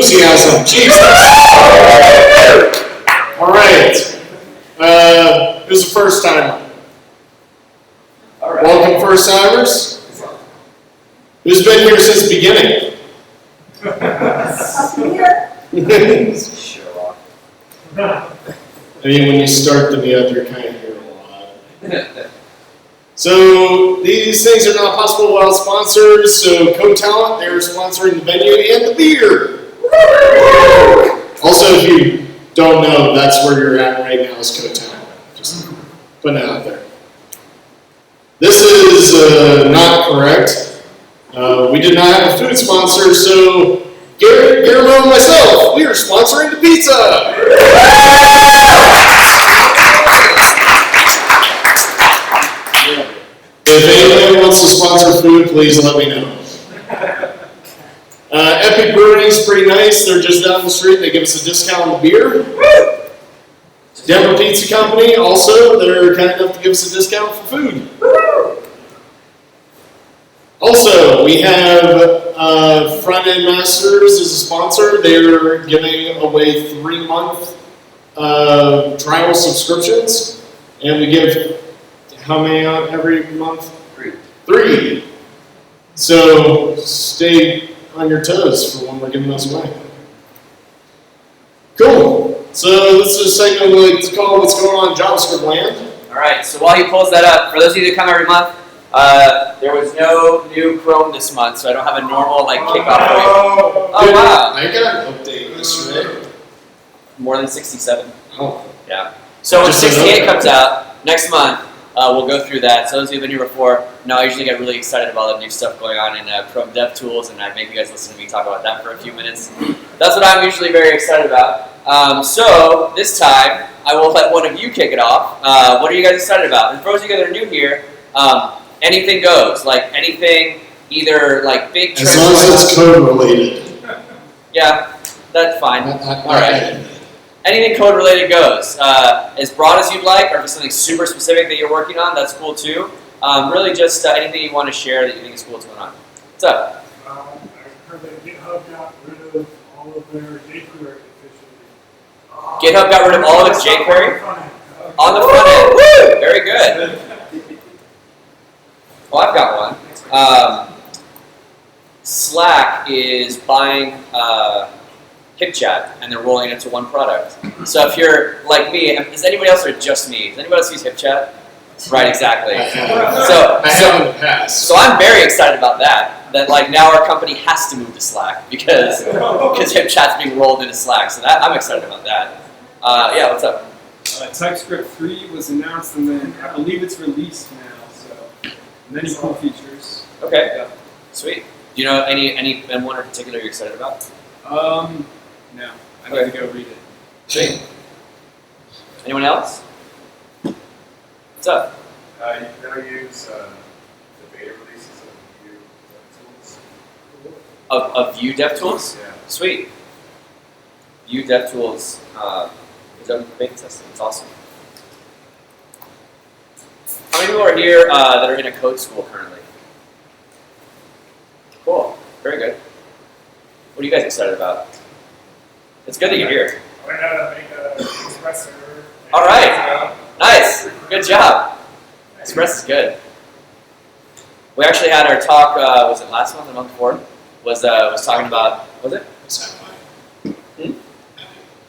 enthusiasm. Jesus. All right. Who's the first timer? All right. Welcome, first timers. Who's been here since the beginning? Sherlock. I mean, when you start the meetup, you're kind of here a lot. So these things are not possible without sponsors. So Code Talent, they're sponsoring the venue and the beer. Also, if you don't know, that's where you're at right now is Code Talent. Just putting it out there. This is not correct. We did not have a food sponsor, so Garrett and myself, we are sponsoring the pizza. If anyone wants to sponsor food, please let me know. Epic Brewing is pretty nice. They're just down the street. They give us a discount on beer. Denver Pizza Company, also, they're kind enough to give us a discount for food. Also, we have Frontend Masters as a sponsor. They're giving away 3-month trial subscriptions, and we give how many out every month? 3. So stay on your toes for when we're giving those away. Cool. So this is a segment we like to call What's Going On in JavaScript Land. All right. So while he pulls that up, for those of you that come every month, there was no new Chrome this month, so I don't have a normal kickoff rate. Oh wow! I got an update yesterday. More than 67. Oh. Yeah. So when 68 comes out next month, we'll go through that. So those of you who've been here before, I usually get really excited about all the new stuff going on in Chrome DevTools, and I make you guys listen to me talk about that for a few minutes. That's what I'm usually very excited about. So this time, I will let one of you kick it off. What are you guys excited about? And for those of you that are new here, anything goes. Like anything, either big. As long as it's code related. Yeah, that's fine. All right. Anything code related goes. As broad as you'd like, or if it's something super specific that you're working on, that's cool too. Really just anything you want to share that you think is cool what's going on. What's up? I heard that GitHub got rid of all of their jQuery officially. GitHub got rid of all of its jQuery? On the front end. Woo! Very good. Well, I've got one. Slack is buying HipChat, and they're rolling it into one product. So if you're like me, is anybody else or just me? Does anybody else use HipChat? Right, exactly. So I'm very excited about that. That now our company has to move to Slack because HipChat's being rolled into Slack. So I'm excited about that. Yeah, what's up? TypeScript 3 was announced, and then I believe it's released now. So many cool features. Okay, yeah. Sweet. Do you know any one in particular you're excited about? No. I need to go read it. Sweet. Anyone else? What's up? You can now use the beta releases of Vue DevTools. Of Vue DevTools? Yeah. Sweet. Vue DevTools is open for beta testing. It's awesome. How many people are here that are in a code school currently? Cool. Very good. What are you guys excited about? It's good that you're here. I gotta make an Express server. All right. Nice. Good job. Express is good. We actually had our talk, was it last month or the month before? Was talking about, was it?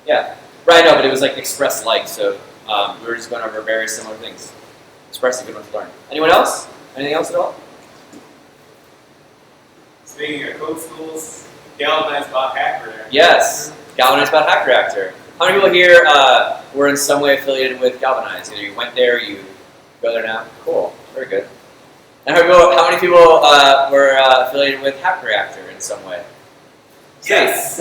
Yeah. Right, no, but it was Express-like, so we were just going over very similar things. Express is a good one to learn. Anyone else? Anything else at all? Speaking of code schools, Galvanize bought Hack Reactor. Yes. Galvanize about Hack Reactor. How many people here were in some way affiliated with Galvanize? Either you went there, you go there now? Cool. Very good. And how many people were affiliated with Hack Reactor in some way? Yes!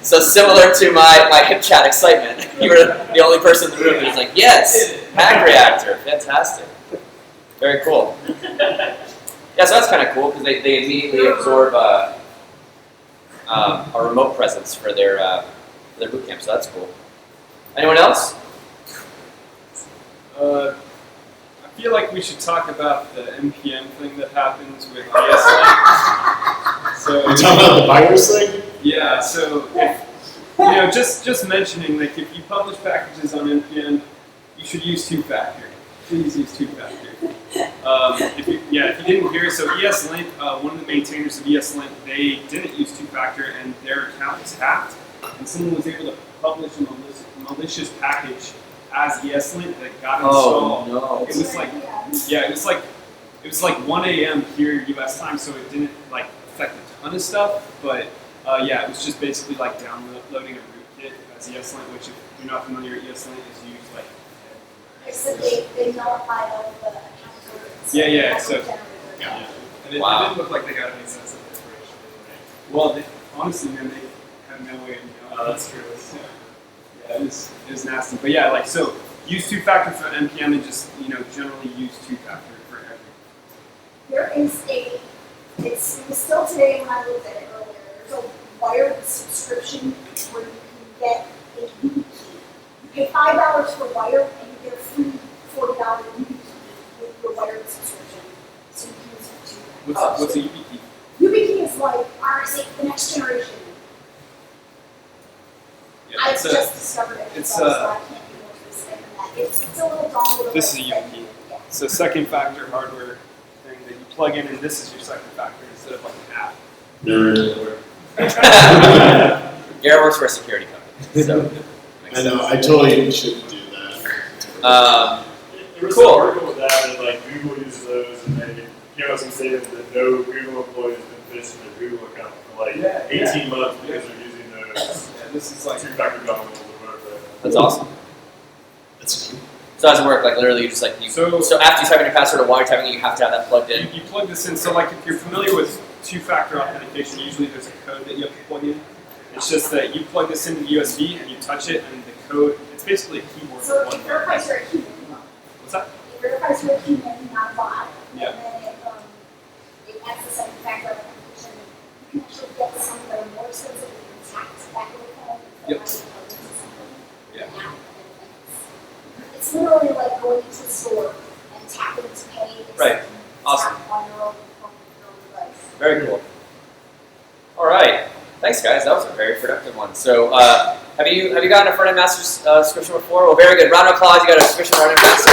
So similar to my HipChat excitement, you were the only person in the room that was yes, Hack Reactor, fantastic. Very cool. Yeah, so that's kind of cool because they immediately absorb a remote presence for their bootcamp, so that's cool. Anyone else? I feel like we should talk about the NPM thing that happens with ESLint. So So You're talking about the virus thing? yeah, so if, just mentioning, like if you publish packages on NPM, you should use two-factor. Please use two-factor. If you didn't hear, so ESLint, one of the maintainers of ESLint, they didn't use two-factor and their account was hacked, and someone was able to publish a malicious package as ESLint that got installed. no. It was like, yeah, it was like 1 a.m. here US time, so it didn't like affect a ton of stuff, but yeah, it was just basically like downloading a rootkit as ESLint, which if you're not familiar, ESLint is used like. So they nullified all the accounts. Yeah, so. Yeah. And it didn't look like they got any sense of inspiration. Well, honestly, man, they have no way of knowing. Oh, that's true. So, yeah, it was nasty. But yeah, like, so use two-factor for NPM and just, generally use two-factor for everything. There is it was still today when I looked at it earlier, there's a wired subscription where you can get a YubiKey. You pay $5 for wired and you get a free $40 YubiKey with your wired subscription. So you can use it too. What's a YubiKey? YubiKey is like RSA, the next generation. Yeah, I just discovered it, so I can't be more specific than that. It's a little dongle. This is a YubiKey. Yeah. It's a second factor hardware thing that you plug in, and this is your second factor instead of like an app. Nerd. Garrett works for a security company, so. I know, I totally should do that. There was Cool. some article with that, and like Google uses those, and they came out some statement that no Google employee has been phishing their Google account for like 18 months because they're using those Yeah, this is like two-factor dongles or whatever. That's awesome. That's cute. So how does it work? Like literally, you just like so after you type in your password or while you're typing it, you have to have that plugged in. you plug this in. So like if you're familiar with two-factor authentication, usually there's a code that you have to plug in. It's just that you plug this into the USB and you touch it, and the code, it's basically a keyboard. So with it one verifies button. you're a human. What's that? It verifies you're a human, not a bot. Yeah. And then it adds the second factor authentication. You can actually get some that are more expensive and you can tap the back of the phone. Yep. Yeah. Yeah. It's literally like going into the store and tapping to pay. Right. And Awesome. Tap on your own phone, your own device. Very cool. All right. Thanks, guys. That was a very productive one. So, have you gotten a front-end master's subscription before? Well, very good. Round of applause. You got a subscription front-end master.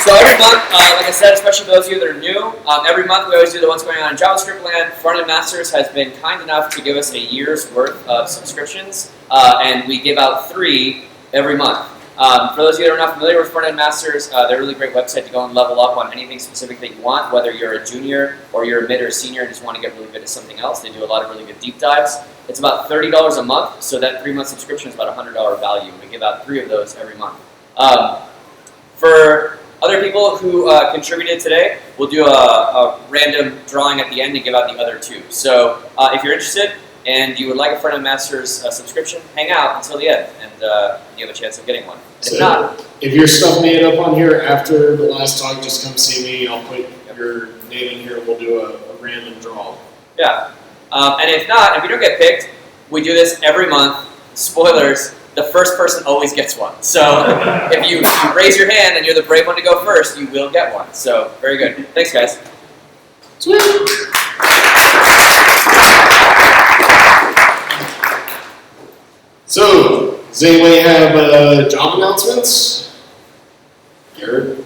So every month, like I said, especially for those of you that are new, every month we always do the what's going on in JavaScript land. Front-end masters has been kind enough to give us a year's worth of subscriptions, and we give out 3 every month. For those of you that are not familiar with Front-End Masters, they're a really great website to go and level up on anything specific that you want, whether you're a junior or you're a mid or a senior and just want to get really good at something else. They do a lot of really good deep dives. It's about $30 a month, so that 3-month subscription is about $100 value. We give out 3 of those every month. For other people who contributed today, we'll do a random drawing at the end and give out the other 2. So if you're interested, and you would like a Front-End Masters subscription, hang out until the end, and you have a chance of getting one. So If not, if your stuff made up on here after the last talk, just come see me. I'll put your name in here. We'll do a random draw. yeah. And if not, if you don't get picked, we do this every month. Spoilers, the first person always gets one. So if you raise your hand and you're the brave one to go first, you will get one. So very good. Thanks, guys. Sweet. So, does anybody have job announcements? Garrett?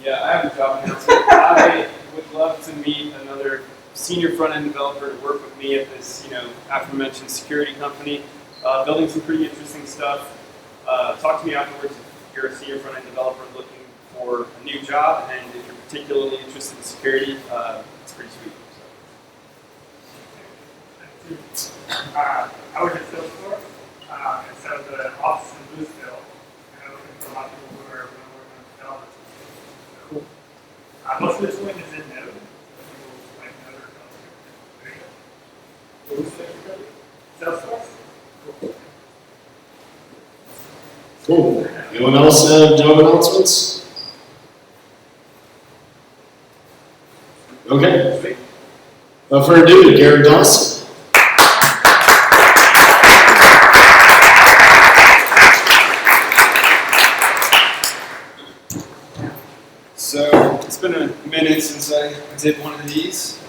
Yeah, I have a job announcement. I would love to meet another senior front-end developer to work with me at this, aforementioned security company, building some pretty interesting stuff. Talk to me afterwards if you're a senior front-end developer looking for a new job, and if you're particularly interested in security, it's pretty sweet. I work at Salesforce, and so the office in Bluesville, and I'm looking for a lot of people who are working on development. Cool. Most of the tooling is in Node, so people like Node or JavaScript. Salesforce? Cool. Anyone else have job announcements? Okay. Without further ado, Garrett Dawson. So it's been a minute minute since I did one of these.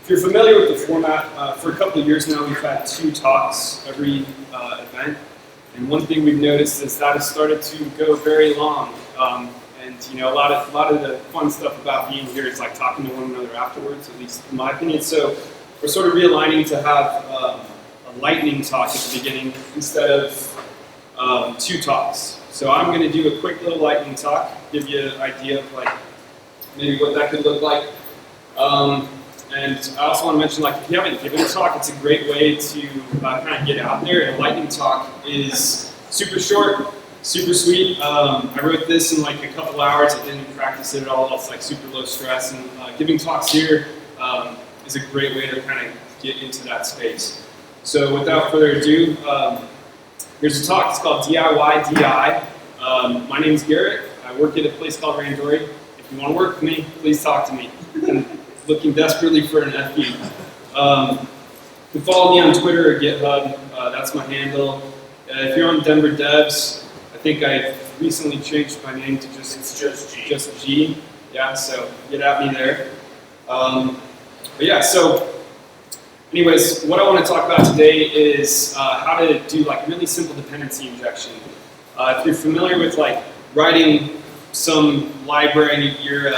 If you're familiar with the format, for a couple of years now we've had 2 talks every event. And one thing we've noticed is that has started to go very long. And you know, a lot of the fun stuff about being here is like talking to one another afterwards, at least in my opinion. So we're sort of realigning to have a lightning talk at the beginning instead of 2 talks. So I'm going to do a quick little lightning talk, give you an idea of like maybe what that could look like. And I also want to mention, like, if you haven't given a talk, it's a great way to kind of get out there. And a lightning talk is super short, super sweet. I wrote this in like a couple hours. I didn't practice it at all. It's like super low stress. And giving talks here is a great way to kind of get into that space. So without further ado, here's a talk. It's called DIY DI. My name's Garrett. I work at a place called Randori. If you want to work with me, please talk to me. I'm looking desperately for an FE. You can follow me on Twitter or GitHub. That's my handle. If you're on Denver Devs, I think I recently changed my name to just G. Yeah, so get at me there. But yeah, so anyways, what I want to talk about today is how to do like really simple dependency injection. If you're familiar with like writing some library, you're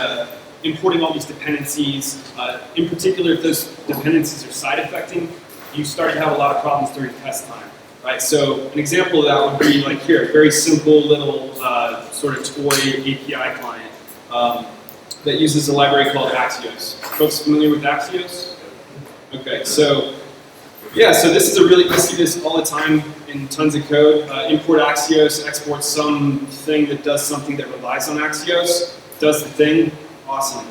importing all these dependencies. In particular, if those dependencies are side effecting, you start to have a lot of problems during test time, right? So an example of that would be like here, a very simple little sort of toy API client that uses a library called Axios. Folks familiar with Axios? Okay, so yeah, so this is a really, I see this all the time in tons of code. Import Axios, export something that does something that relies on Axios, does the thing, awesome.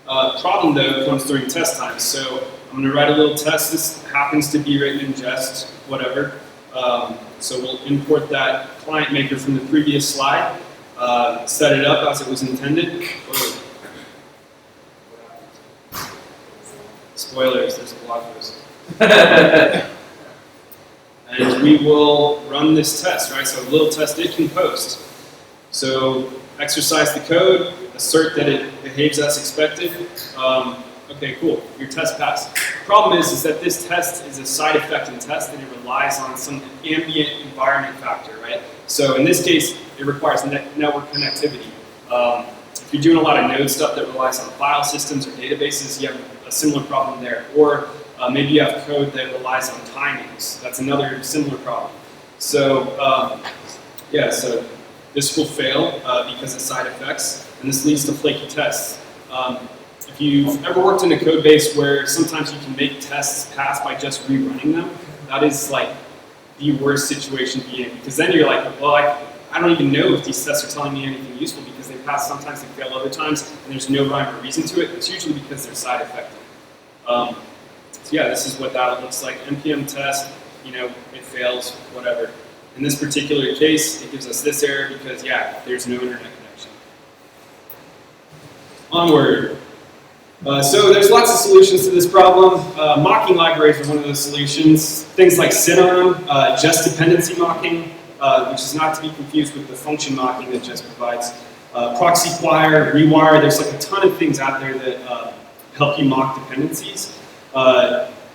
Problem though comes during test time. So I'm going to write a little test. This happens to be written in Jest, whatever. So we'll import that client maker from the previous slide, set it up as it was intended. Whoa. Spoilers, there's a blog post. And we will run this test, right? So a little test it can post. So exercise the code, assert that it behaves as expected. Okay, cool, your test passed. Problem is that this test is a side effecting test and it relies on some ambient environment factor, right? So in this case, it requires network connectivity. If you're doing a lot of node stuff that relies on file systems or databases, you have a similar problem there. Or maybe you have code that relies on timings. That's another similar problem. So yeah, so this will fail because of side effects, and this leads to flaky tests. If you've ever worked in a code base where sometimes you can make tests pass by just rerunning them, that is like the worst situation to be in, because then you're like, well, I don't even know if these tests are telling me anything useful because they pass sometimes, they fail other times, and there's no rhyme or reason to it. It's usually because they're side effecting. So yeah, this is what that looks like. NPM test, you know, it fails, whatever. In this particular case, it gives us this error because, yeah, there's no internet connection. Onward. So there's lots of solutions to this problem. Mocking libraries are one of those solutions. Things like Cinnamon, Jest dependency mocking, which is not to be confused with the function mocking that Jest provides. Proxy Choir, Rewire, there's like a ton of things out there that help you mock dependencies.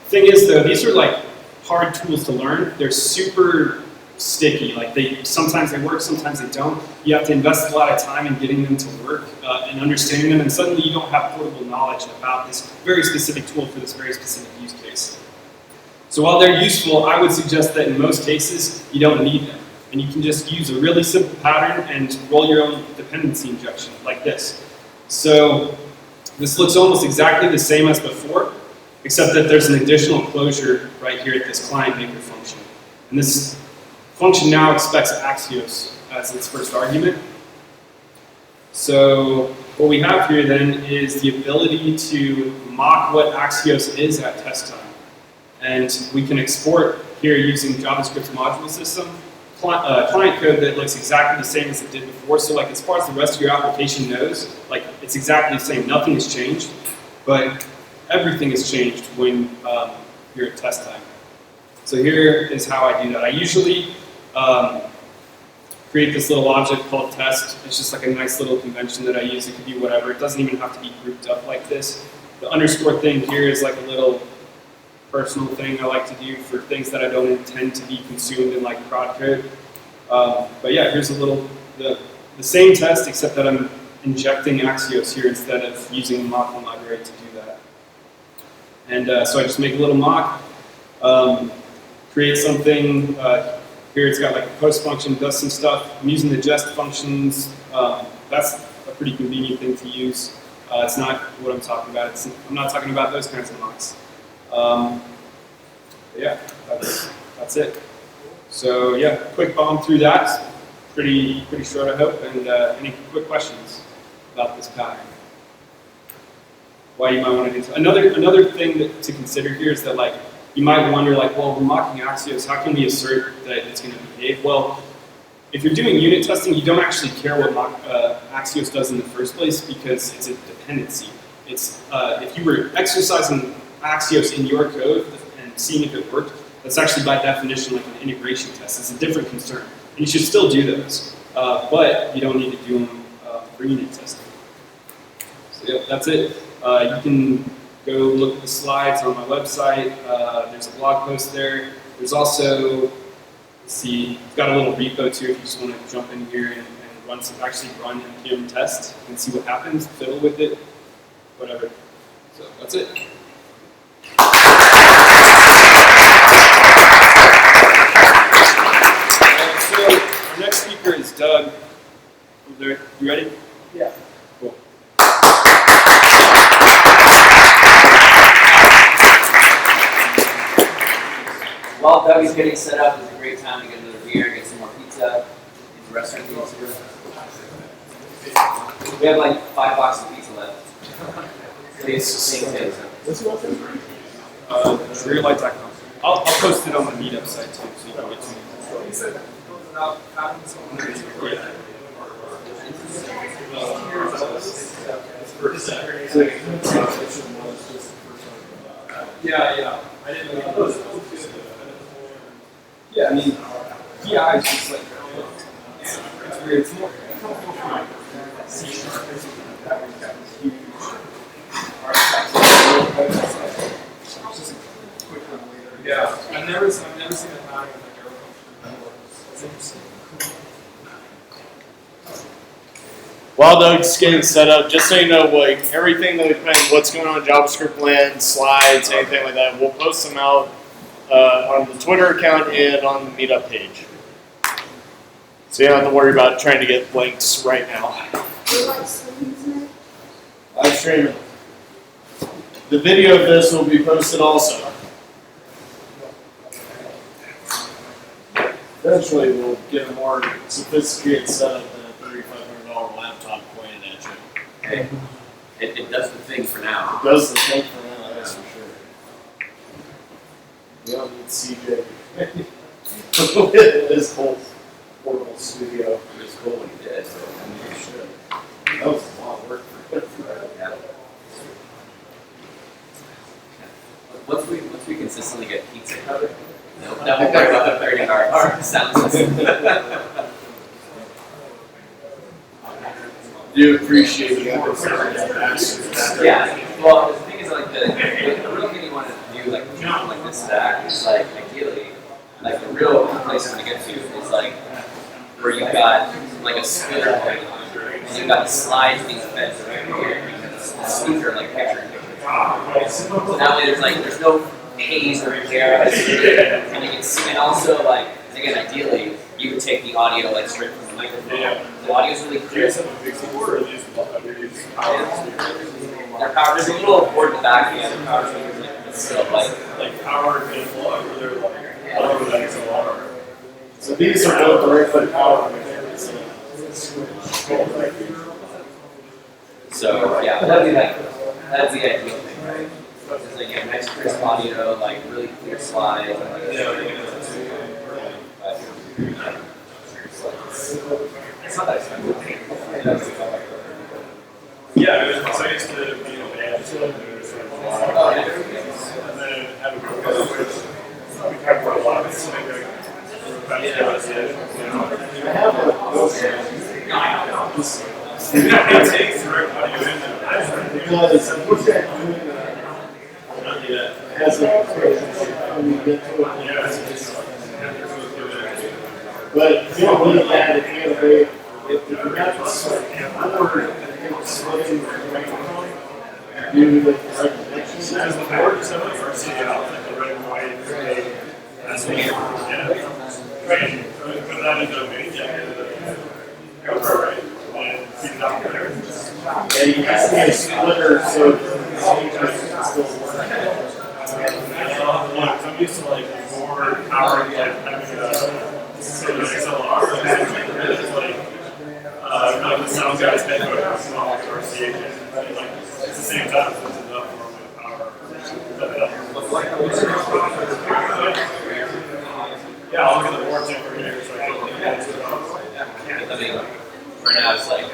Thing is though, these are like hard tools to learn. They're super sticky. Like sometimes they work, sometimes they don't. You have to invest a lot of time in getting them to work and understanding them, and suddenly you don't have portable knowledge about this very specific tool for this very specific use case. So while they're useful, I would suggest that in most cases, you don't need them. And you can just use a really simple pattern and roll your own dependency injection like this. So this looks almost exactly the same as before, except that there's an additional closure right here at this client maker function. And this function now expects Axios as its first argument. So what we have here then is the ability to mock what Axios is at test time. And we can export here using JavaScript's module system, client code that looks exactly the same as it did before. So like as far as the rest of your application knows, like it's exactly the same, nothing has changed, but everything has changed when you're at test time. So here is how I do that. I usually create this little object called test. It's just like a nice little convention that I use. It could be whatever. It doesn't even have to be grouped up like this. The underscore thing here is like a little personal thing I like to do for things that I don't intend to be consumed in like prod code. But yeah, here's a little, the same test except that I'm injecting Axios here instead of using a mocking library to do that. And so I just make a little mock, create something. Here it's got like a post function, does some stuff. I'm using the jest functions. That's a pretty convenient thing to use. It's not what I'm talking about. I'm not talking about those kinds of mocks. But yeah, that's it. So yeah, quick bomb through that. Pretty short, I hope. And any quick questions about this pattern? Why you might want to do so. Another thing to consider here is that like you might wonder like, well, we're mocking Axios. How can we assert that it's going to behave? Well, if you're doing unit testing, you don't actually care what Axios does in the first place because it's a dependency. It's if you were exercising Axios in your code and seeing if it worked, that's actually by definition like an integration test. It's a different concern. And you should still do those, but you don't need to do them for unit testing. So yeah, that's it. You can go look at the slides on my website. There's a blog post there. There's also, let's see, it's got a little repo too if you just want to jump in here and run run npm test and see what happens, fiddle with it, whatever. So that's it. So our next speaker is Doug. Over there. You ready? Yeah. Cool. While Doug is getting set up, it's a great time to get another beer, get some more pizza, get the restaurant pizza. We have like 5 boxes of pizza left. Please sing it. Reallight.com. I'll post it on the meetup site too, so you can get to it. Yeah. I didn't know. Yeah, I mean, PI is just like, it's weird. It's more C# huge yeah, I've never seen a pattern with like arrow function. It's interesting. While Doug's getting set up, just so you know, like everything that we planned, what's going on in JavaScript land, slides, anything like that, we'll post them out on the Twitter account and on the meetup page. So you don't have to worry about trying to get links right now. I'm streaming. The video of this will be posted also. Eventually, we'll get a more sophisticated setup than a $3,500 laptop pointed at you. Hey, it does the thing for now. It does the thing for now, that's for sure. We don't need CJ. This whole portable studio. It was cool when he did. So. That was a lot of work for him. Yeah. Once we consistently get pizza covered, no, we'll worry about upgrading our sound system. Do appreciate you guys. Yeah. Well, the thing is, like the real thing you want to do, like like this stack, is like ideally, like the real place you want to get to is like where you've got like a splitter going on, and you've got the slides being fed right here, and the speaker like picture. So that way there's no haze or glare, and you can see, and also like again ideally you would take the audio like straight from the microphone. Yeah. The audio is really clear. They're powered. There's a little board in the back of the power speakers, but still like powered and plug, or they're like So these are both directly powered. so yeah, that's the ideal thing, right? It's like you have nice crisp audio, like really clear slides. And, like, it's not that expensive. yeah, it was nice to be able to answer them and then have a good we talked about a lot of this. I have a It takes direct audio in there. Because what's that doing? Has a when you get to it. But you don't need that if you have a if you got the board slipping the microphone, do the correct connection. Because the board is so much for seeing out like the red and white. That's me. Yeah. Right. Put that into a main jacket. Go for it, right? And feed it out there. Yeah, you can see a splitter so sometimes it still works. I'm used to like more power, like having a sort of XLR, but it's like the sound guy's headphone or CH. Like it's the same time, so it's enough for the power. Yeah, I'll look at the board too for here, so I can For now, it's like,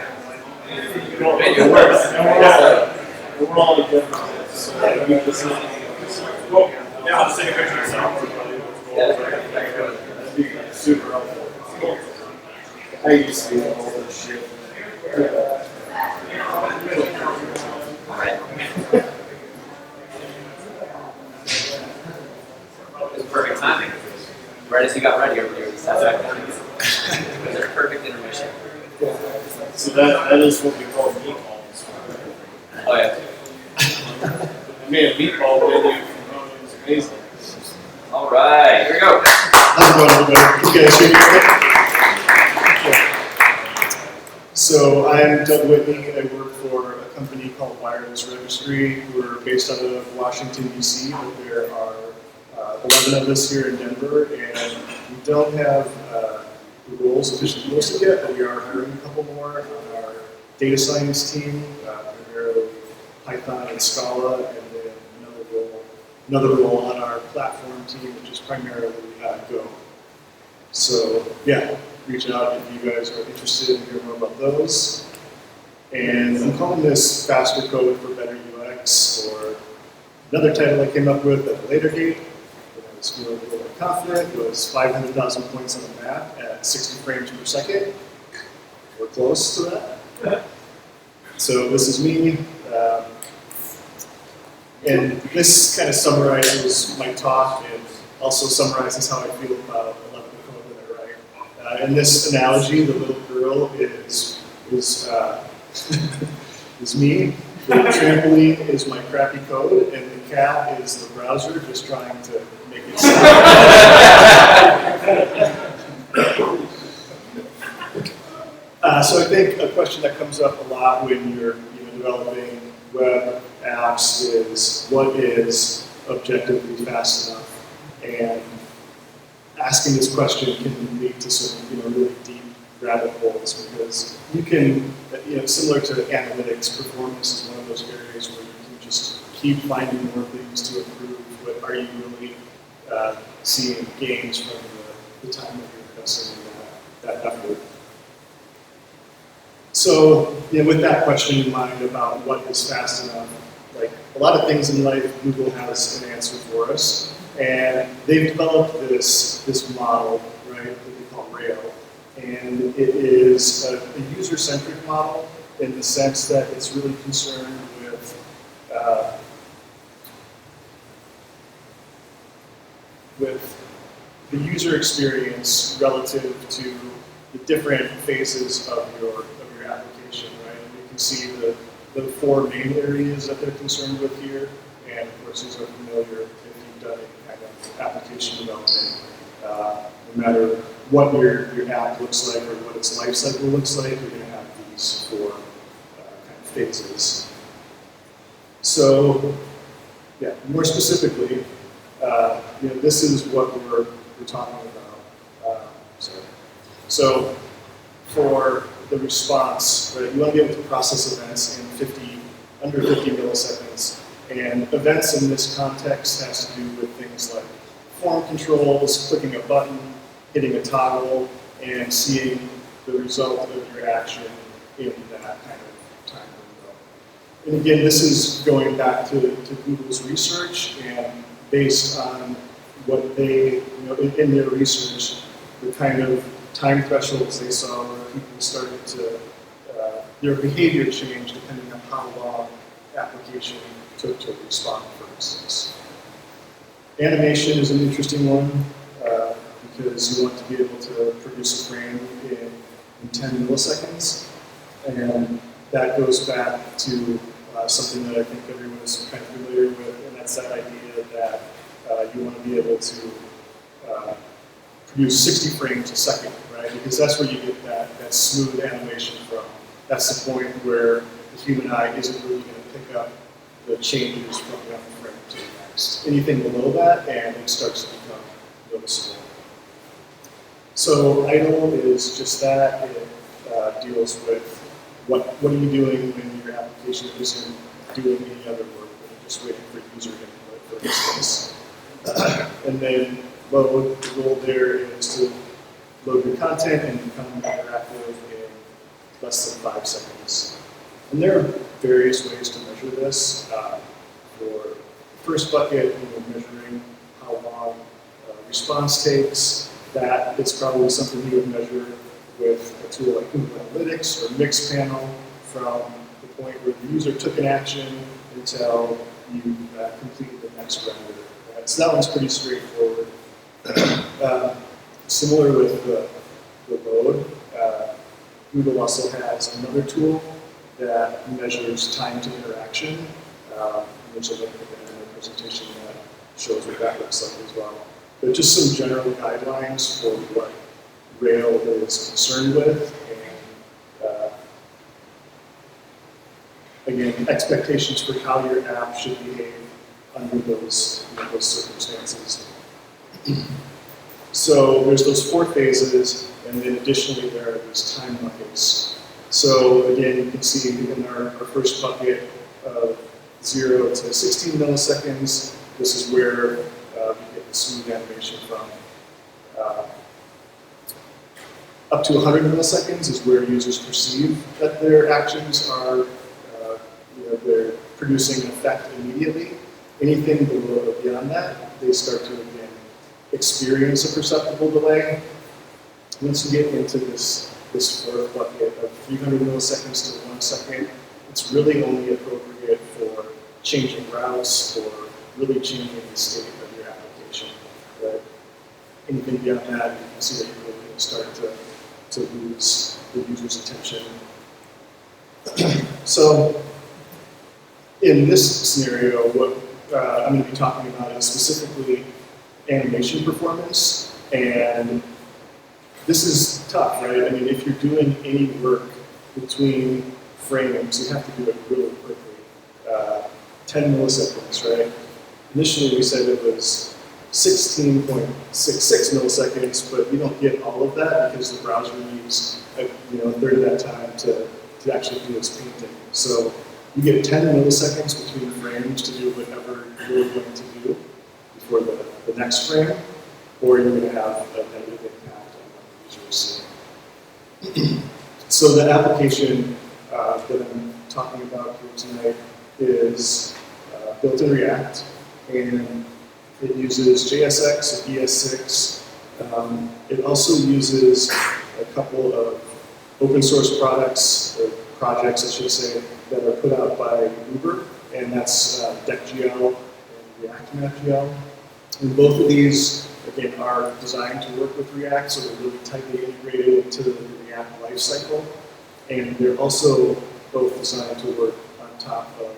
It works. We're all different. So we just well, yeah, I'll just take a picture of the sound. that'd be super helpful. I used to do all this shit. alright. It was perfect timing. Right as you got ready, everybody sat back down. It was a perfect intermission. So that is what we call meatballs. Oh yeah. I made a meatball video. It was amazing. All right, here we go. How's it going, everybody? You guys hear me okay? So I'm Doug Whitney. I work for a company called Wireless Registry. We're based out of Washington, D.C., but there are 11 of us here in Denver, and we don't have the roles officially posted yet, but we are hiring a couple more on our data science team, primarily Python and Scala, and then another role on our platform team, which is primarily Go. So yeah, reach out if you guys are interested in hearing more about those. And I'm calling this Faster Code for Better UX, or another title I came up with at a later date. I was feeling a little bit confident, was 500,000 points on the map at 60 frames per second. We're close to that. So this is me. And this kind of summarizes my talk and also summarizes how I feel about a lot of the code that I write. In this analogy, the little girl is is me, the trampoline is my crappy code, and the cat is the browser just trying to make it stop. So I think a question that comes up a lot when you're developing web apps is, what is objectively fast enough? And asking this question can lead to some really deep rabbit holes, because you can, similar to analytics, performance is one of those areas where you can just keep finding more things to improve, but are you really seeing gains from the time that you're investing in that effort? So, with that question in mind about what is fast enough, like a lot of things in life, Google has an answer for us, and they've developed this model, right, that they call Rail, and it is a user-centric model in the sense that it's really concerned with the user experience relative to the different phases of your application, right? And you can see the four main areas that they're concerned with here, and of course these are familiar if you've done any kind of application development. No matter what your app looks like or what its life cycle looks like, you're going to have these four kind of phases. So, yeah, more specifically, this is what we're talking about. So, for the response, right, you want to be able to process events in under 50 milliseconds. And events in this context has to do with things like form controls, clicking a button, hitting a toggle, and seeing the result of your action in that kind of time window. And again, this is going back to Google's research, and based on what they, in their research, the kind of time thresholds they saw were people started to, their behavior changed depending on how long the application took to respond, for instance. Animation is an interesting one because you want to be able to produce a frame in 10 milliseconds. And that goes back to something that I think everyone is kind of familiar with, and that's that idea that you want to be able to produce 60 frames a second, right? Because that's where you get that smooth animation from. That's the point where the human eye isn't really going to pick up the changes from one frame to the next. Anything below that, and it starts to become noticeable. So idle is just that. It deals with what are you doing when your application isn't doing any other work, when you're just waiting for user input, for instance. And then load, the goal there is to load your content and become interactive in less than 5 seconds. And there are various ways to measure this. For the first bucket, we're measuring how long response takes. That is probably something you would measure with a tool like Google Analytics or Mixpanel from the point where the user took an action until you completed the next render. So that one's pretty straightforward. Similar with the load, Google also has another tool that measures time to interaction, which I think in the presentation that shows what that looks like as well. But just some general guidelines for what Rail is concerned with, and again, expectations for how your app should behave under those circumstances. So there's those 4 phases, and then additionally there are these time buckets. So again, you can see in our first bucket of 0 to 16 milliseconds, this is where we get the smooth animation from. Up to 100 milliseconds is where users perceive that their actions are, they're producing an effect immediately. Anything below or beyond that, they start to again experience a perceptible delay. Once you get into this 4th bucket of 300 milliseconds to 1 second, it's really only appropriate for changing routes or really changing the state of your application. Right? Anything beyond that, you can see that you're really going to start to lose the user's attention. So in this scenario, what I'm going to be talking about is specifically animation performance, and this is tough, right? I mean, if you're doing any work between frames, you have to do it really quickly. 10 milliseconds, right? Initially we said it was 16.66 milliseconds, but you don't get all of that because the browser needs a third of that time to actually do its painting. So you get 10 milliseconds between frames to do whatever you're going to do before the next frame, or you're going to have a negative impact on what the user is seeing. So the application that I'm talking about here tonight is built in React, and it uses JSX and ES6. It also uses a couple of open source projects, I should say, that are put out by Uber, and that's DeckGL and ReactMapGL. And both of these, again, are designed to work with React, so they're really tightly integrated into the React lifecycle. And they're also both designed to work on top of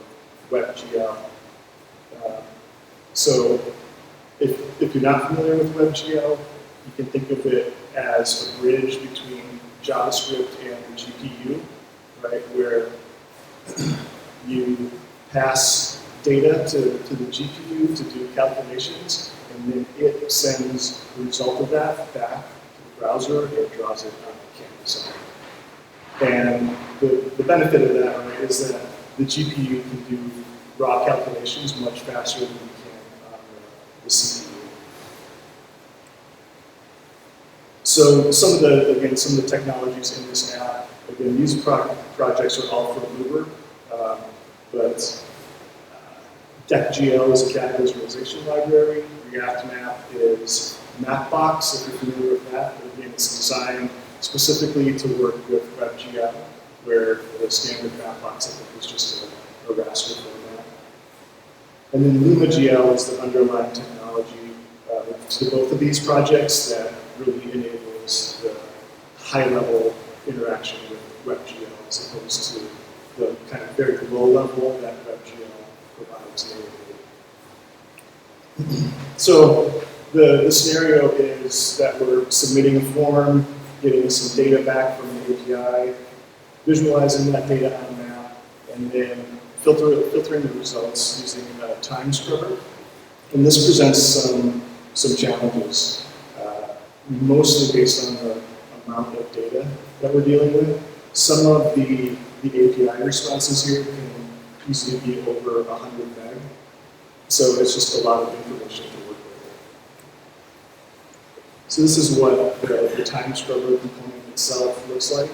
WebGL. So if you're not familiar with WebGL, you can think of it as a bridge between JavaScript and the GPU, right, where you pass data to the GPU to do calculations, and then it sends the result of that back to the browser and draws it on the canvas. And the benefit of that, right, is that the GPU can do raw calculations much faster than we can on the CPU. So some of the technologies in this app, again, these projects are all from Uber, but DeckGL is a CAD visualization library. ReactMap is Mapbox, if you're familiar with that. But again, it's designed specifically to work with WebGL, where the standard Mapbox, I think, is just a raster format. And then LumaGL is the underlying technology to both of these projects that really enables the high-level interaction with WebGL as opposed to the kind of very low level that WebGL provides natively. So the scenario is that we're submitting a form, getting some data back from the API, visualizing that data on a map, and then filtering the results using a time scrubber. And this presents some challenges, mostly based on the amount of data that we're dealing with. Some of the API responses here can easily be over 100 meg. So it's just a lot of information to work with. So this is what the time scrubber component itself looks like.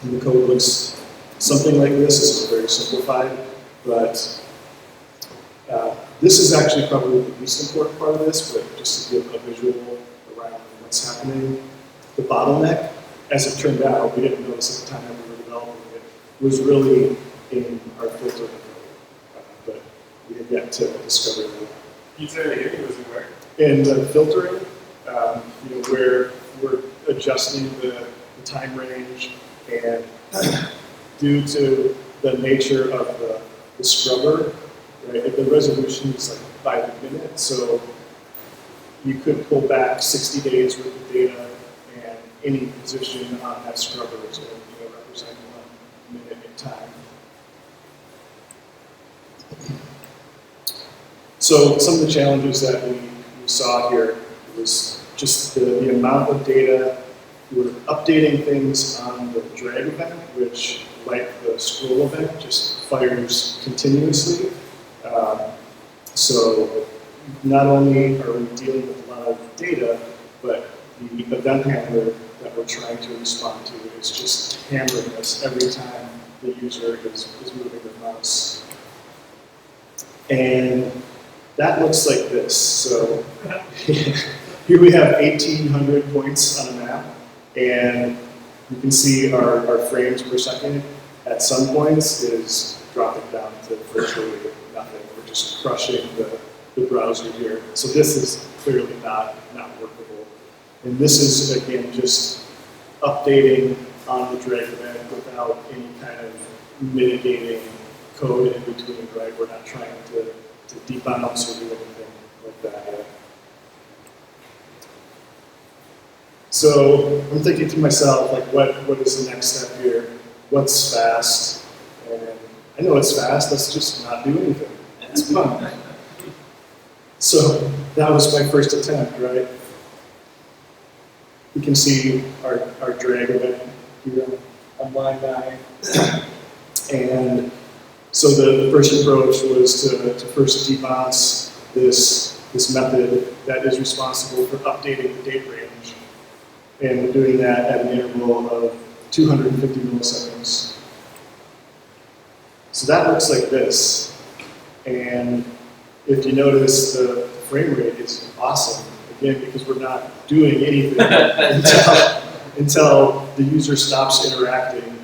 And the code looks something like this. This is very simplified, but this is actually probably the least important part of this, but just to give a visual around what's happening. The bottleneck, as it turned out, we didn't notice at the time that we were developing it, was really in our filtering code, but we had yet to discover that. You said it here, was it where? In the filtering, where we're adjusting the time range, and due to the nature of the scrubber, right, the resolution is like by the minute, so you could pull back 60 days worth of data, and any position on that scrubber is going to represent 1 minute in time. So some of the challenges that we saw here was just the amount of data. We're updating things on the drag event, which, like the scroll event, just fires continuously. So not only are we dealing with a lot of data, but the event handler that we're trying to respond to is just hammering us every time the user is moving their mouse. And that looks like this. So here we have 1,800 points on a map, and you can see our frames per second at some points is dropping down to virtually nothing. We're just crushing the browser here. So this is clearly not workable. And this is, again, just updating on the drag event without any kind of mitigating code in between, right? We're not trying to debounce or do anything like that yet. So I'm thinking to myself, like, what is the next step here? What's fast? And I know it's fast, let's just not do anything. It's fun. So that was my first attempt, right? You can see our drag event here on line 9. And so the first approach was to first debounce this method that is responsible for updating the date range. And we're doing that at an interval of 250 milliseconds. So that looks like this. And if you notice, the frame rate is awesome. Again, because we're not doing anything until the user stops interacting.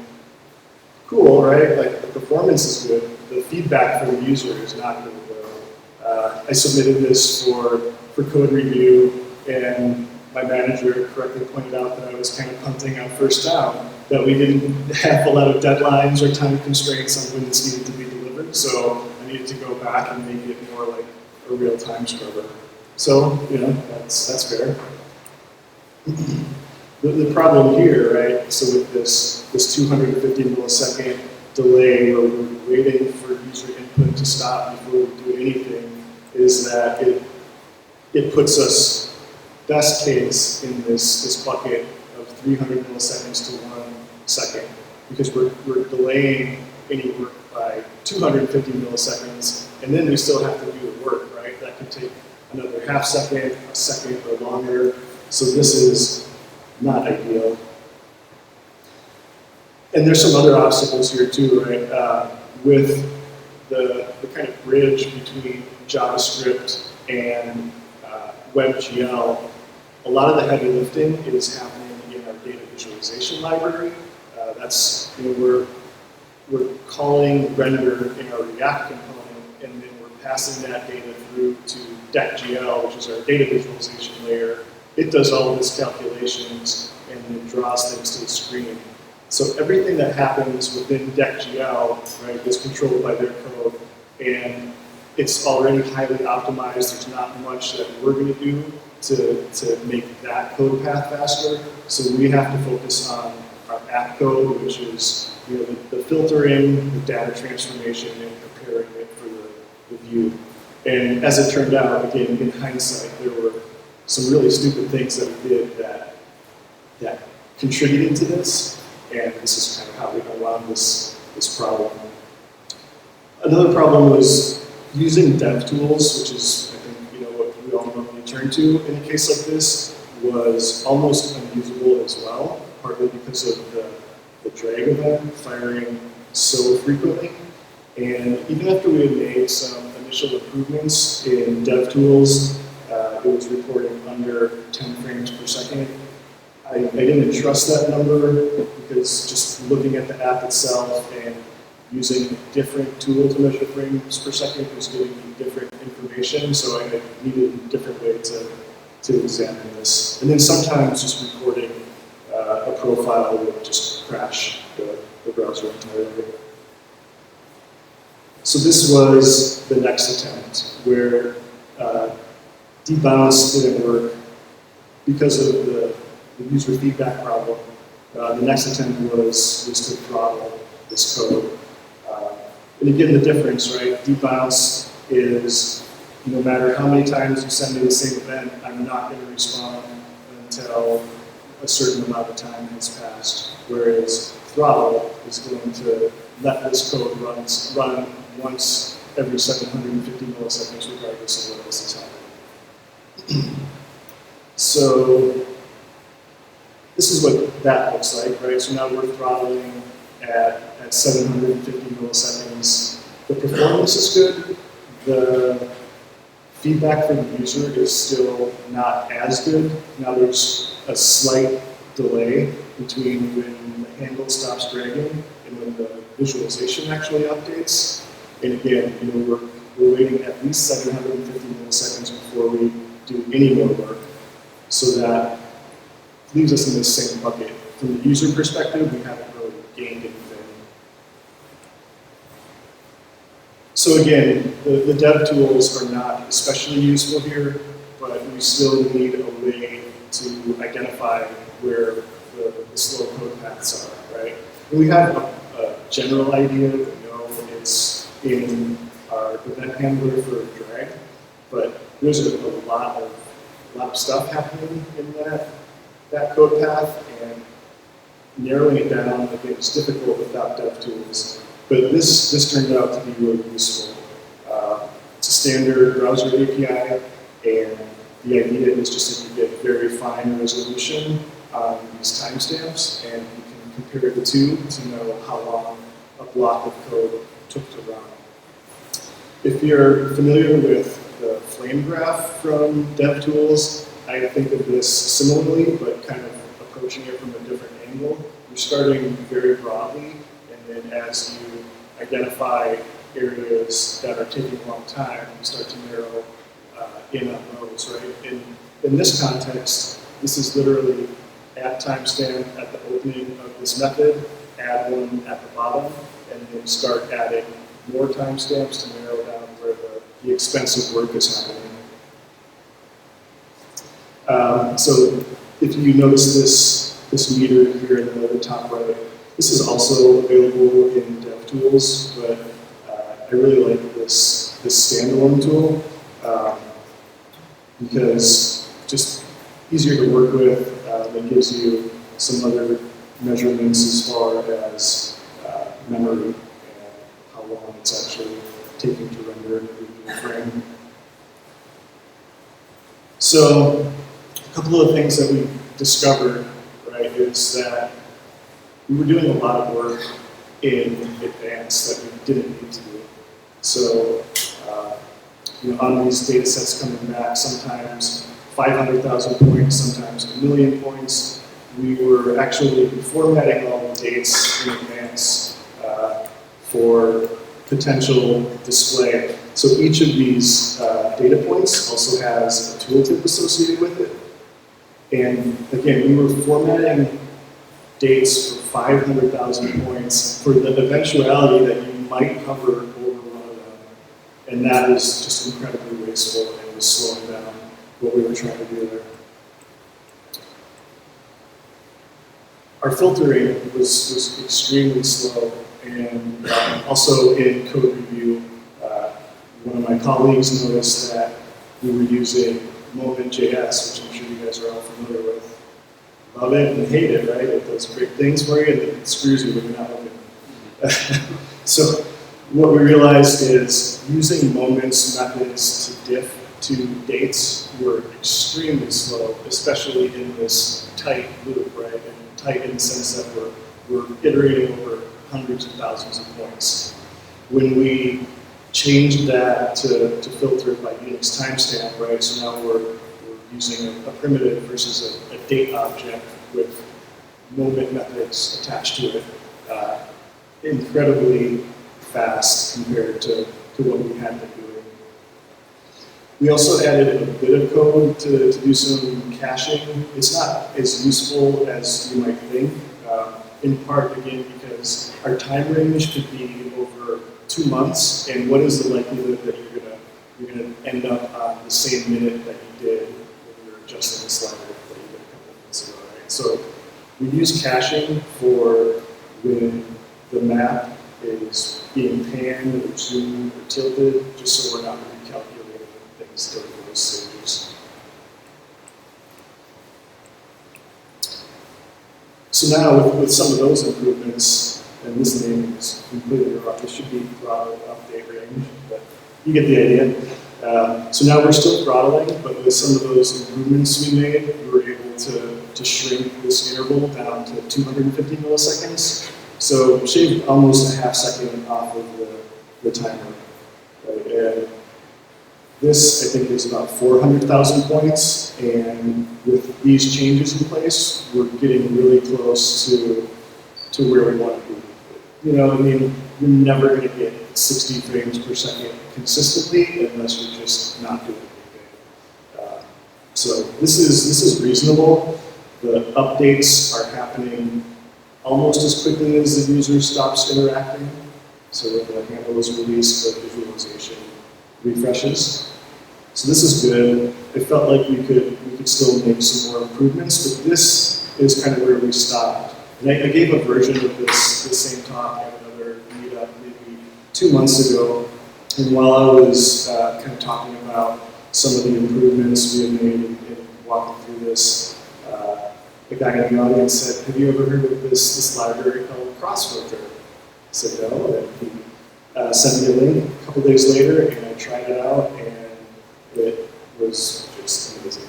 Cool, right? Like, the performance is good. The feedback from the user is not really well. I submitted this for code review, and my manager correctly pointed out that I was kind of punting on first down, that we didn't have a lot of deadlines or time constraints on when this needed to be delivered, so I needed to go back and make it more like a real-time scrubber. So, that's fair. The problem here, right, so with this 250 millisecond delay where we're waiting for user input to stop before we do anything, is that it puts us, best case, in this bucket of 300 milliseconds to 1 second, because we're delaying any work by 250 milliseconds, and then we still have to do the work, right? That could take another half second, a second, or longer. So this is not ideal. And there's some other obstacles here too, right? With the kind of bridge between JavaScript and WebGL, a lot of the heavy lifting is happening in our data visualization library. That's, we're calling render in our React component, and then we're passing that data through to DeckGL, which is our data visualization layer. It does all of its calculations and then draws things to the screen. So everything that happens within DeckGL, right, is controlled by their code, and it's already highly optimized. There's not much that we're going to do to make that code path faster. So we have to focus on our app code, which is the filtering, the data transformation, and preparing it for the view. And as it turned out, again, in hindsight, there were some really stupid things that we did that contributed to this. And this is kind of how we unwound this problem. Another problem was using dev tools, which is, I think, what we all normally turn to in a case like this, was almost unusable as well, partly because of the drag of them firing so frequently. And even after we had made some initial improvements in dev tools, it was reporting under 10 frames per second. I didn't trust that number because just looking at the app itself and using a different tool to measure frames per second was giving me different information, so I needed a different way to examine this. And then sometimes just recording a profile would just crash the browser entirely. So this was the next attempt where debounce didn't work because of the user feedback problem. The next attempt was to throttle this code. And again, the difference, right? Debounce is no matter how many times you send me the same event, I'm not going to respond until a certain amount of time has passed. Whereas throttle is going to let this code run once every 750 milliseconds, regardless of what else is happening. So this is what that looks like, right? So now we're throttling at 750 milliseconds. The performance is good. The feedback from the user is still not as good. Now there's a slight delay between when the handle stops dragging and when the visualization actually updates. And again, we're waiting at least 750 milliseconds before we do any more work. So that leaves us in this same bucket. From the user perspective, we haven't really gained anything. So again, the dev tools are not especially useful here, but we still need a way to identify where the slow code paths are, right? And we have a general idea that we know it's in our event handler for drag, but there's a lot of stuff happening in that code path, and narrowing it down, again, is difficult without dev tools. But this turned out to be really useful. It's a standard browser API, and the idea is just that you get very fine resolution on these timestamps, and you can compare the two to know how long a block of code took to run. If you're familiar with the flame graph from DevTools, I think of this similarly, but kind of approaching it from a different angle. You're starting very broadly, and then as you identify areas that are taking a long time, you start to narrow in on those, right? In this context, this is literally add timestamp at the opening of this method, add one at the bottom, and then start adding more timestamps to narrow down where the expensive work is happening. So if you notice this meter here in the top right, this is also available in DevTools, but I really like this standalone tool because just easier to work with. It gives you some other measurements as far as memory and how long it's actually taking to render a frame. So a couple of things that we discovered, right, is that we were doing a lot of work in advance that we didn't need to do. So on these data sets coming back, sometimes 500,000 points, sometimes 1 million points. We were actually formatting all the dates in advance for potential display. So each of these data points also has a tooltip associated with it. And again, we were formatting dates for 500,000 points for the eventuality that you might hover over one of them. And that is just incredibly wasteful and was slowing down what we were trying to do there. Our filtering was extremely slow, and also in code review, one of my colleagues noticed that we were using node.js, which I'm sure you guys are all familiar with. Love it and hate it, right? It does great things for you, and then it screws you when you're not looking. So what we realized is using moments methods to diff to dates were extremely slow, especially in this tight loop, right? And tight in the sense that we're iterating over hundreds of thousands of points. When we changed that to filter by Unix timestamp, right? So now we're using a primitive versus a date object with moment methods attached to it. Incredibly fast compared to what we had been doing. We also added a bit of code to do some caching. It's not as useful as you might think, in part, again, because our time range could be over 2 months, and what is the likelihood that you're gonna end up on the same minute that you did when you were adjusting the slider that you did a couple of minutes ago, right? So we use caching for when the map is being panned or zoomed or tilted, just so we're not recalculating things during those stages. So now with some of those improvements, and this naming is completely wrong, it should be throttle update range, but you get the idea. So now we're still throttling, but with some of those improvements we made, we were able to shrink this interval down to 250 milliseconds. So shaved almost a half second off of the timer. Right? And this, I think, is about 400,000 points, and with these changes in place, we're getting really close to where we want to be. You know, I mean, you're never going to get 60 frames per second consistently unless you're just not doing anything. So this is reasonable. The updates are happening almost as quickly as the user stops interacting. So when the handle is released, the visualization refreshes. So this is good. It felt like we could still make some more improvements, but this is kind of where we stopped. And I gave a version of this same talk at another meetup maybe 2 months ago. And while I was kind of talking about some of the improvements we had made in walking through this, the guy in the audience said, "Have you ever heard of this library called Crossfilter?" I said, "No," and he sent me a link a couple days later, and I tried it out, and it was just amazing.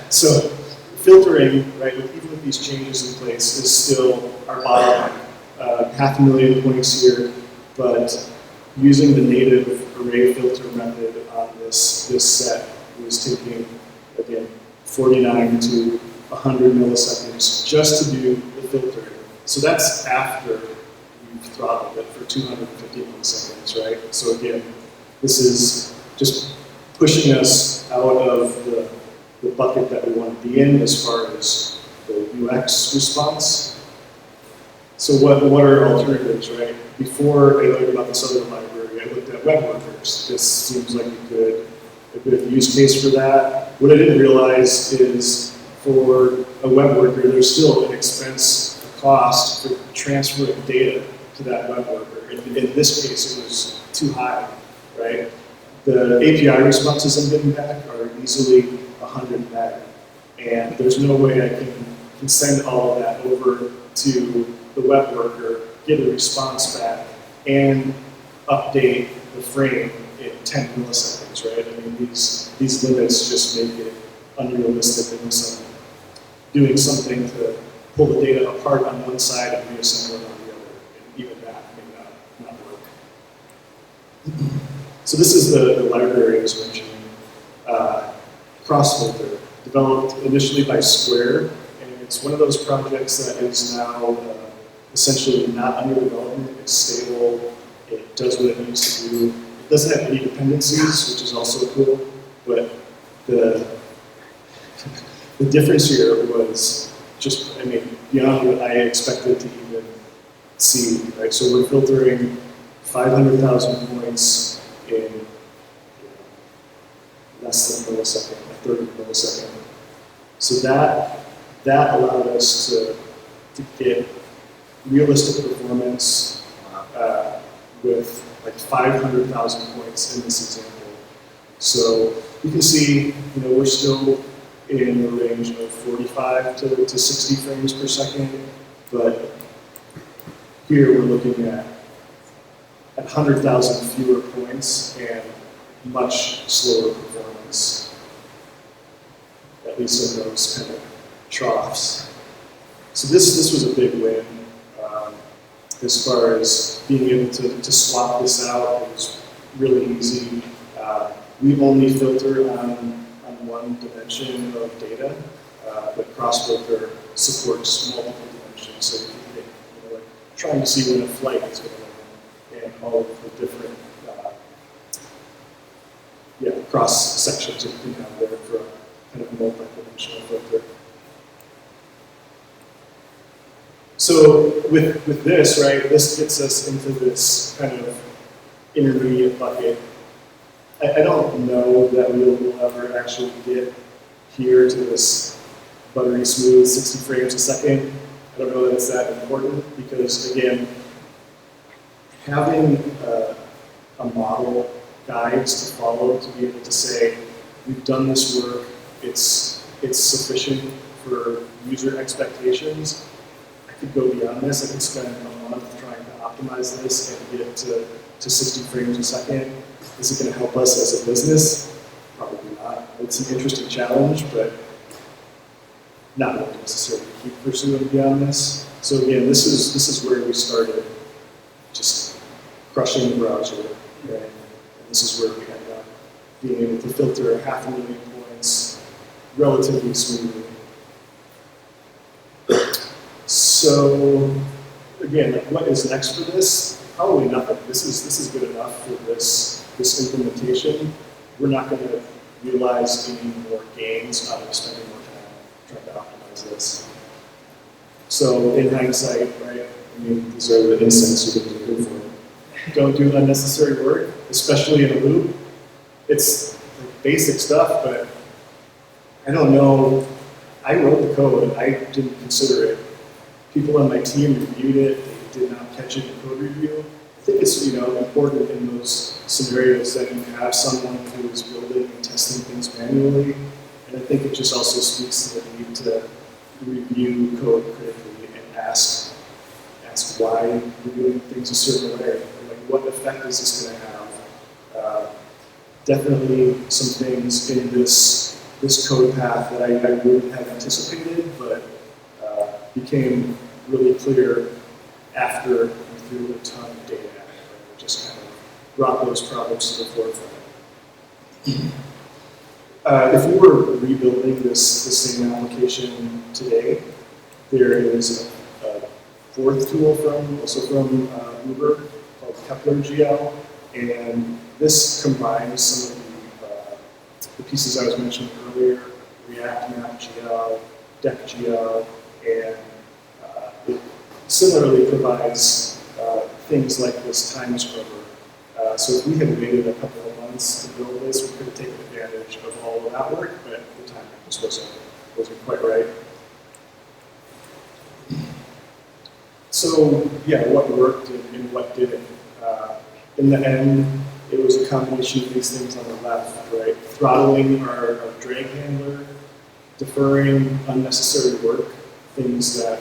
So filtering, right, even with these changes in place, is still our bottleneck. 500,000 points here, but using the native array filter method on this set was taking, again, 49 to 100 milliseconds just to do the filtering. So that's after you've throttled it for 250 milliseconds, right? So again, this is just pushing us out of the bucket that we want to be in as far as the UX response. So what are alternatives, right? Before I learned about this other library, I looked at web workers. This seems like a good use case for that. What I didn't realize is for a web worker, there's still an expense, a cost for transferring data to that web worker. In this case, it was too high, right? The API responses I'm getting back are easily 100 meg, and there's no way I can send all of that over to the web worker, get a response back, and update the frame in 10 milliseconds, right? I mean, these limits just make it unrealistic unless I'm doing something to pull the data apart on one side and reassemble it on the other, and even that may not work. So this is the library I was mentioning. cross-filter, developed initially by Square, and it's one of those projects that is now essentially not under development. It's stable. It does what it needs to do. It doesn't have any dependencies, which is also cool. But the difference here was just, I mean, beyond what I expected to even see, right? So we're filtering 500,000 points in less than a millisecond, a third of a millisecond. So that allowed us to get realistic performance with like 500,000 points in this example. So you can see, we're still in the range of 45 to 60 frames per second, but here we're looking at 100,000 fewer points and much slower performance, at least in those kind of troughs. So this was a big win as far as being able to swap this out. It was really easy. We only filter on one dimension of data, but cross-filter supports multiple dimensions. So you can think, like trying to see when a flight is going to land and all of the different cross sections that you can have there for a kind of multi-dimensional filter. So with this, right, this gets us into this kind of intermediate bucket. I don't know that we'll ever actually get here to this buttery smooth 60 frames a second. I don't know that it's that important because, again, having a model guides to follow to be able to say, we've done this work, it's sufficient for user expectations. I could go beyond this. I could spend a month trying to optimize this and get it to 60 frames a second. Is it going to help us as a business? Probably not. It's an interesting challenge, but not really necessarily keep pursuing beyond this. So again, this is where we started, just crushing the browser, right? And this is where we end up being able to filter 500,000 points relatively smoothly. So again, like what is next for this? Probably nothing. This is good enough for this implementation. We're not going to realize any more gains out of spending more time trying to optimize this. So in hindsight, right? I mean, these are the insights you get to do for it. Don't do unnecessary work, especially in a loop. It's like basic stuff, but I don't know. I wrote the code and I didn't consider it. People on my team reviewed it. They did not catch it in code review. I think it's important in those scenarios that you have someone who is building and testing things manually. And I think it just also speaks to the need to review code critically and ask why you're doing things a certain way. Like, what effect is this going to have? Definitely some things in this code path that I wouldn't have anticipated, but became really clear after we threw a ton of data at it. Right? Just kind of brought those problems to the forefront. If we were rebuilding this same application today, there is a fourth tool from Uber called KeplerGL, and this combines some of the pieces I was mentioning earlier, React Map GL, Deck GL, and it similarly provides things like this time scrubber. So if we had waited a couple of months to build this, we could have taken advantage of all of that work, but the timing just wasn't quite right. So yeah, what worked and what didn't. In the end, it was a combination of these things on the left, right? Throttling our drag handler, deferring unnecessary work, things that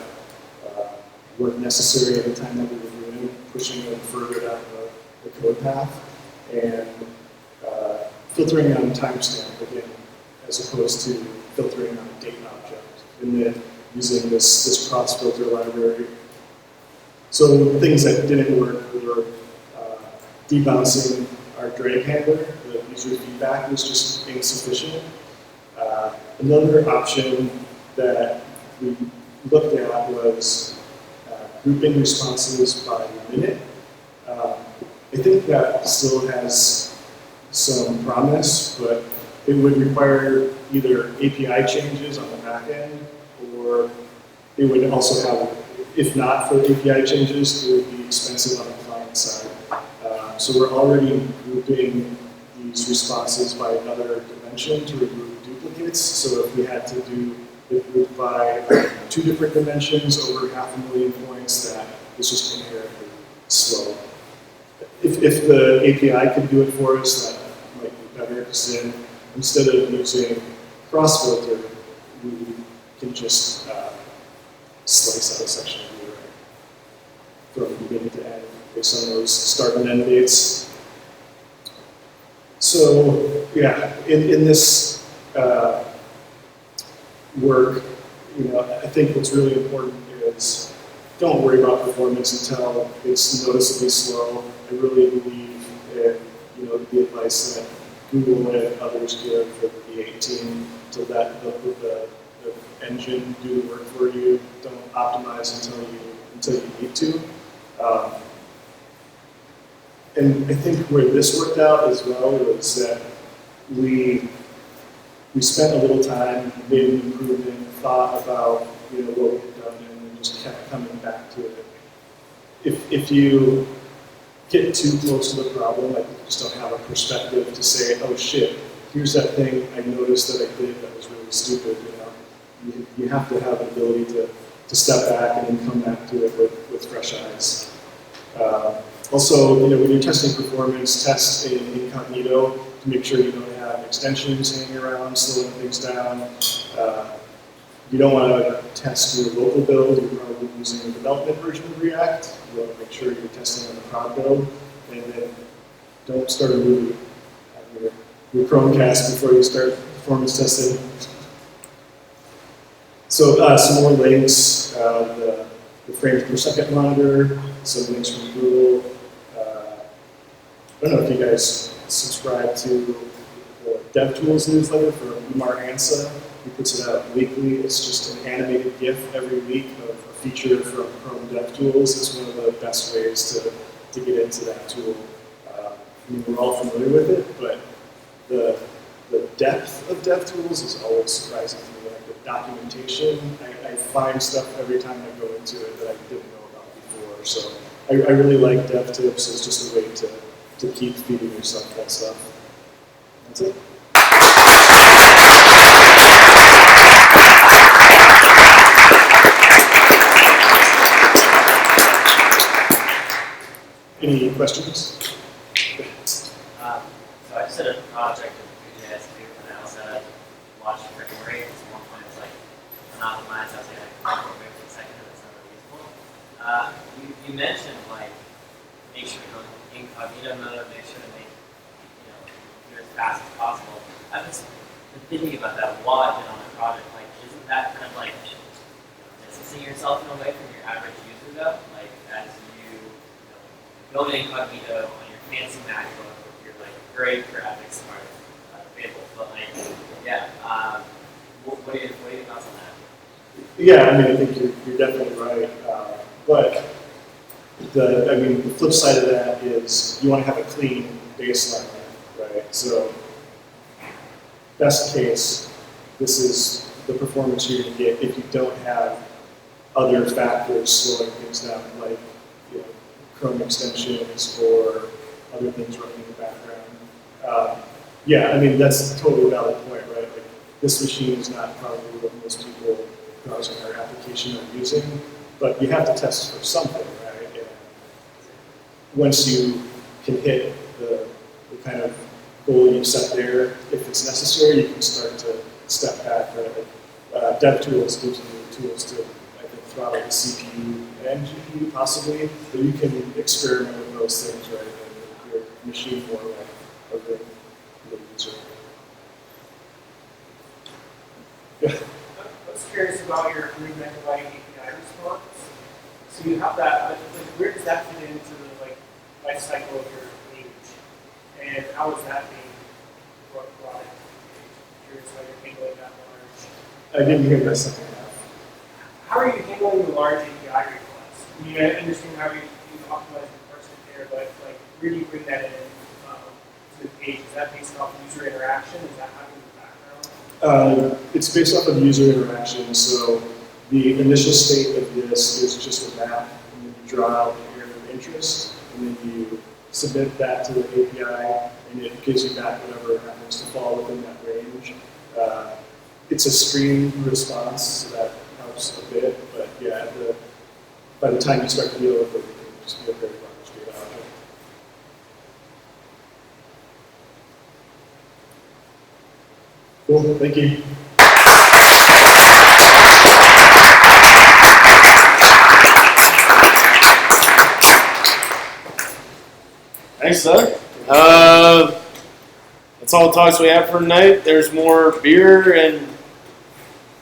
weren't necessary at the time that we were doing, pushing them further down the code path, and filtering on timestamp again, as opposed to filtering on a date object, and then using this cross filter library. So things that didn't work were debouncing our drag handler. The user feedback was just insufficient. Another option that we looked at was grouping responses by minute. I think that still has some promise, but it would require either API changes on the back end, or it would also have, if not for API changes, it would be expensive on the client side. So we're already grouping these responses by another dimension to remove duplicates. So if we had to do the group by 2 different dimensions over 500,000 points, that is just inherently slow. If the API could do it for us, that might be better, because then instead of using cross-filter, we can just slice out a section of the array from beginning to end based on those start and end dates. So yeah, in this work, I think what's really important is don't worry about performance until it's noticeably slow. I really believe in the advice that Google and others give for the V8 team to let the engine do the work for you. Don't optimize until you need to. And I think where this worked out as well was that we spent a little time, made an improvement, thought about what we had done, and then just kept coming back to it. If you get too close to the problem, like you just don't have a perspective to say, oh shit, here's that thing I noticed that I did that was really stupid. You have to have the ability to step back and then come back to it with fresh eyes. Also, when you're testing performance, test in incognito to make sure you don't have extensions hanging around, slowing things down. You don't want to test your local build. You're probably using a development version of React. You want to make sure you're testing on the prod build, and then don't start a movie on your Chromecast before you start performance testing. So some more links, the frames per second monitor, some links from Google. I don't know if you guys subscribe to the DevTools newsletter for Umar Ansa. He puts it out weekly. It's just an animated GIF every week of a feature from Chrome DevTools. It's one of the best ways to get into that tool. We're all familiar with it, but the depth of DevTools is always surprising to me. Like the documentation, I find stuff every time I go into it that I didn't know about before. So I really like DevTips as just a way to keep feeding yourself that stuff. That's it. Any questions? So I just did a project with JS too, and I also had watched frame rate. At one point, it's like unoptimized. I was like, 4 frames per second, and it's not really useful. You mentioned like make sure to go in incognito mode, make sure to make do as fast as possible. I've just been thinking about that while I've been on the project. Like, isn't that kind of like distancing yourself in a way from your average user though? Like, as you go in incognito on your fancy MacBook with your like great graphics card available, but like, yeah, what are your thoughts on that? Yeah, I think you're definitely right. But the flip side of that is you want to have a clean baseline, right? So, best case, this is the performance you're going to get if you don't have other factors slowing things down, like Chrome extensions or other things running in the background. Yeah, that's a totally valid point, right? Like, this machine is not probably what most people browsing our application are using, but you have to test for something, right? And once you can hit the kind of goal you've set there, if it's necessary, you can start to step back, right? Like, DevTools gives you tools to, I think, throttle the CPU and GPU possibly, but you can experiment with those things, right? And your machine more like a real user. Yeah. I was curious about your 3 megabyte API response. So you have that, like, where does that fit into the life cycle of your page? And how is that being brought into the curious how you're handling that large. I didn't hear that second half. How are you handling the large API requests? I mean, I understand how you optimize the parsing there, but like, where do you bring that in to the page? Is that based off user interaction? Is that happening in the background? It's based off of user interaction, so the initial state of this is just a map, and then you draw out the area of interest, and then you submit that to the API, and it gives you back whatever happens to fall within that range. It's a stream response, so that helps a bit, but yeah, by the time you start to deal with it, it can just be a very large data object. Cool, thank you. Thanks, Doug. That's all the talks we have for tonight. There's more beer and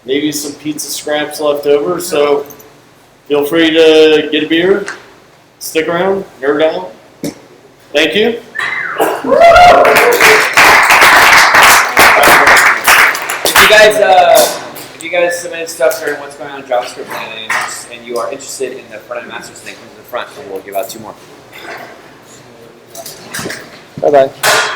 maybe some pizza scraps left over, so feel free to get a beer, stick around, nerd out. Thank you. If you guys submitted stuff during what's going on in JavaScript and you are interested in the front-end masters thing, come to the front and we'll give out 2 more. Bye-bye.